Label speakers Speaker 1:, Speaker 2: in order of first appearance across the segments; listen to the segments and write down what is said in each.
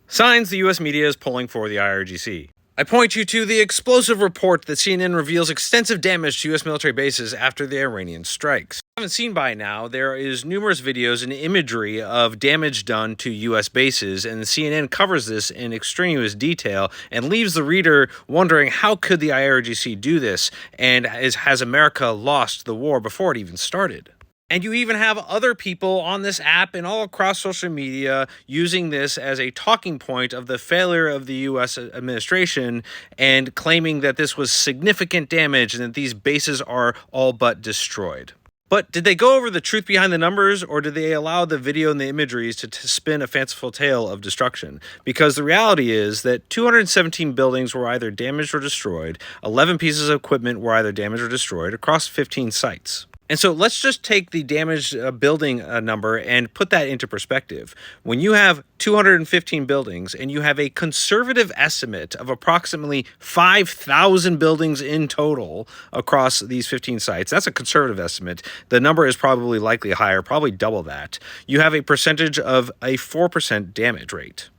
Speaker 1: Signs the U.S. media is pulling for the IRGC. I point you to the explosive report that CNN reveals extensive damage to U.S. military bases after the Iranian strikes. If you haven't seen by now, there is numerous videos and imagery of damage done to U.S. bases, and CNN covers this in extraneous detail and leaves the reader wondering how could the IRGC do this, and has America lost the war before it even started? And you even have other people on this app and all across social media using this as a talking point of the failure of the U.S. administration and claiming that this was significant damage and that these bases are all but destroyed. But did they go over the truth behind the numbers, or did they allow the video and the imageries to spin a fanciful tale of destruction? Because the reality is that 217 buildings were either damaged or destroyed, 11 pieces of equipment were either damaged or destroyed across 15 sites. And so let's just take the damaged building number and put that into perspective. When you have 215 buildings and you have a conservative estimate of approximately 5,000 buildings in total across these 15 sites, that's a conservative estimate. The number is probably likely higher, probably double that. You have a percentage of a 4% damage rate.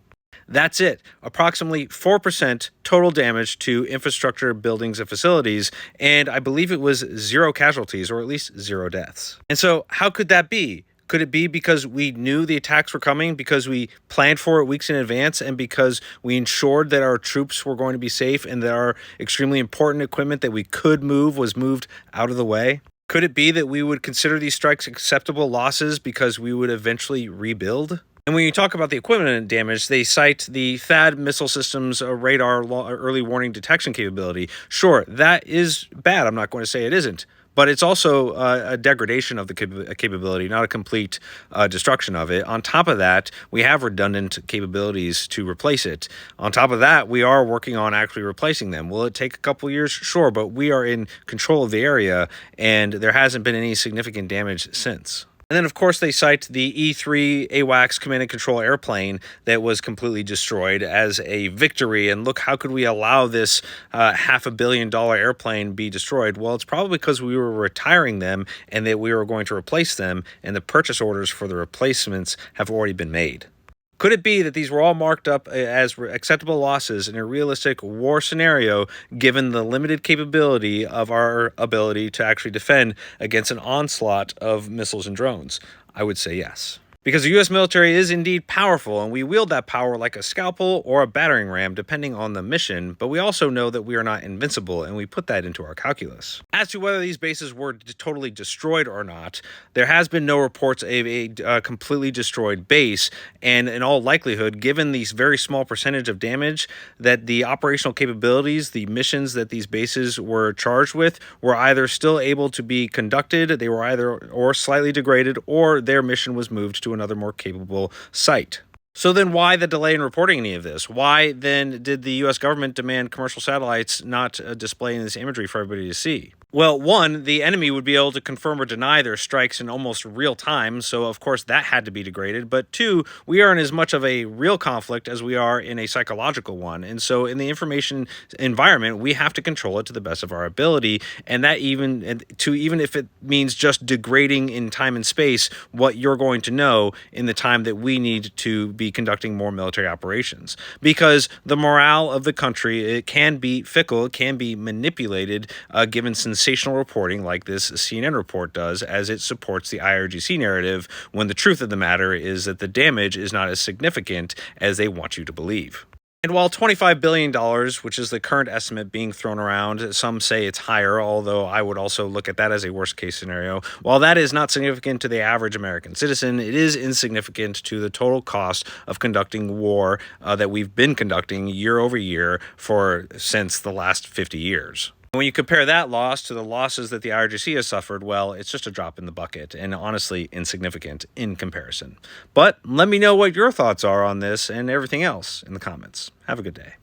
Speaker 1: That's it. Approximately 4% total damage to infrastructure, buildings, and facilities, and I believe it was 0 casualties, or at least 0 deaths. And so how could that be? Could it be because we knew the attacks were coming, because we planned for it weeks in advance, and because we ensured that our troops were going to be safe and that our extremely important equipment that we could move was moved out of the way? Could it be that we would consider these strikes acceptable losses because we would eventually rebuild? And when you talk about the equipment damage, they cite the THAAD missile system's radar early warning detection capability. Sure, that is bad. I'm not going to say it isn't. But it's also a degradation of the capability, not a complete destruction of it. On top of that, we have redundant capabilities to replace it. On top of that, we are working on actually replacing them. Will it take a couple years? Sure, but we are in control of the area, and there hasn't been any significant damage since. And then, of course, they cite the E-3 AWACS command and control airplane that was completely destroyed as a victory. And look, how could we allow this $500 million airplane be destroyed? Well, it's probably because we were retiring them and that we were going to replace them, and the purchase orders for the replacements have already been made. Could it be that these were all marked up as acceptable losses in a realistic war scenario, given the limited capability of our ability to actually defend against an onslaught of missiles and drones? I would say yes. Because the U.S. military is indeed powerful, and we wield that power like a scalpel or a battering ram, depending on the mission, but we also know that we are not invincible, and we put that into our calculus. As to whether these bases were totally destroyed or not, there has been no reports of a completely destroyed base, and in all likelihood, given these very small percentage of damage, that the operational capabilities, the missions that these bases were charged with, were either still able to be conducted, they were either or slightly degraded, or their mission was moved to another more capable site. So then why the delay in reporting any of this? Why then did the U.S. government demand commercial satellites not displaying this imagery for everybody to see? Well, one, the enemy would be able to confirm or deny their strikes in almost real time, so of course that had to be degraded. But two, we are in as much of a real conflict as we are in a psychological one. And so in the information environment, we have to control it to the best of our ability, and that even if it means just degrading in time and space what you're going to know in the time that we need to be conducting more military operations. Because the morale of the country, it can be fickle, it can be manipulated, given sensational reporting like this CNN report does, as it supports the IRGC narrative, when the truth of the matter is that the damage is not as significant as they want you to believe. And while $25 billion, which is the current estimate being thrown around, some say it's higher, although I would also look at that as a worst-case scenario. While that is not significant to the average American citizen, it is insignificant to the total cost of conducting war that we've been conducting year over year since the last 50 years. When you compare that loss to the losses that the IRGC has suffered, well, it's just a drop in the bucket and honestly insignificant in comparison. But let me know what your thoughts are on this and everything else in the comments. Have a good day.